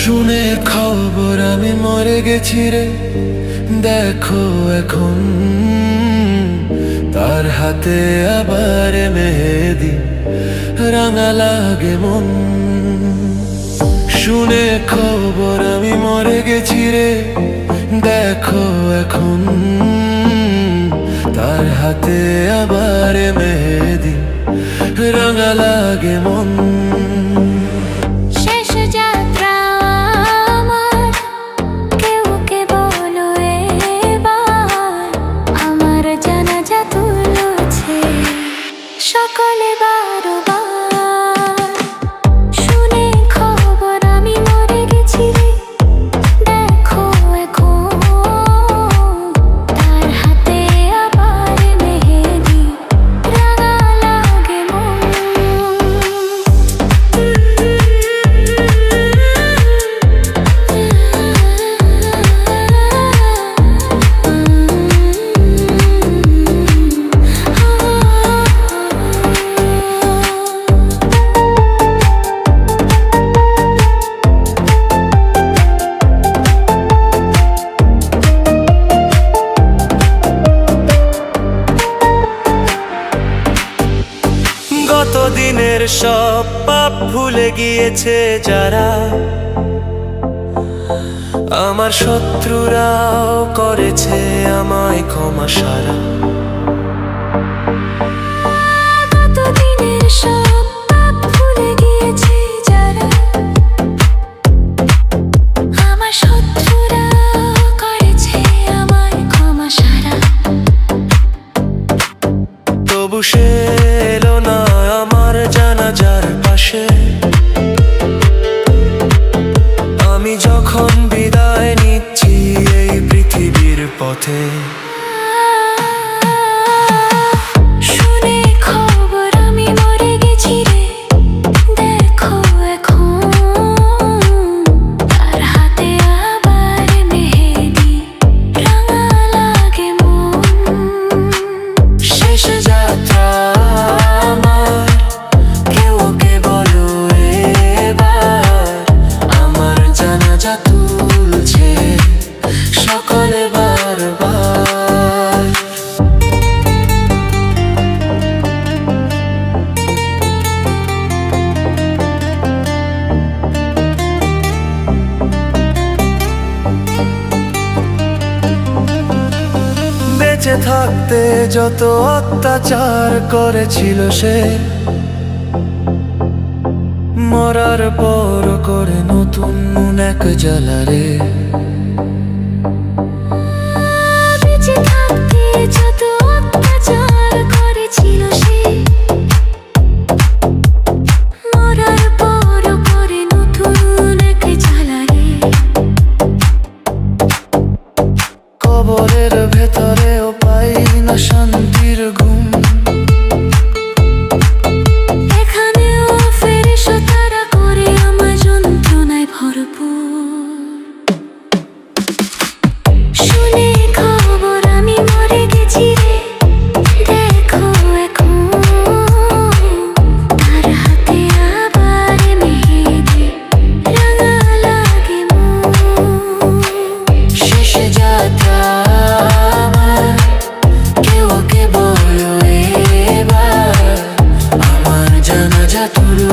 শুনে খবর আমি মরে গেছি রে, দেখো এখন তার হাতে আবার মেহেদি, রাঙা লাগে মন। শুনে খবর আমি মরে গেছি রে, দেখো এখন তার হাতে আবার মেহেদি, রাঙা লাগে মন। সকলে বারবার শুনে খবর আমি মরে গেছি রে, দেখো এখন তার হাতে আবার মেহেদি, রাঙা লাগে মন। গতদিনের সব পাপ ভুলে গিয়েছে যারা, আমার শত্রুরাও করেছে আমায় ক্ষমা সারা। গতদিনের সব পাপ ভুলে গিয়েছে যারা, আমার শত্রুরাও করেছে আমায় ক্ষমা সারা। তবু সে এলো না আমার জানাজার পাশে, আমি যখন বিদায় নিচ্ছি এই পৃথিবীর পথে। শুনে খবর আমি মরে গেছি রে, দেখো এখন তার হাতে আবার মেহেদি, রাঙা লাগে মন। শেষ যাত্রা আমার, কেউ ওকে বলো এবার, আমার জানাজা তুলছে সকলে বারবার। বেঁচে থাকতে যত অত্যাচার করেছিল সে, মরার পর করে নতুন এক জ্বালারে। বেঁচে থাকতে যত অত্যাচার করেছিল সে, মরার পর করে নতুন এক জ্বালা রে। কবরের ভেতরেও পাই না শান্তির ঘুম, এখানেও ফেরেশতারা করে আমার যন্ত্রণায় ভরপুর। শুনে খবর আমি মরে গেছি রে, দেখো এখন তার হাতে আবার মেহেদি, রাঙা লাগে মন। শেষ যাত্রা আমার, কেউ ওকে বলো এবার, আমার জানাজা তুলো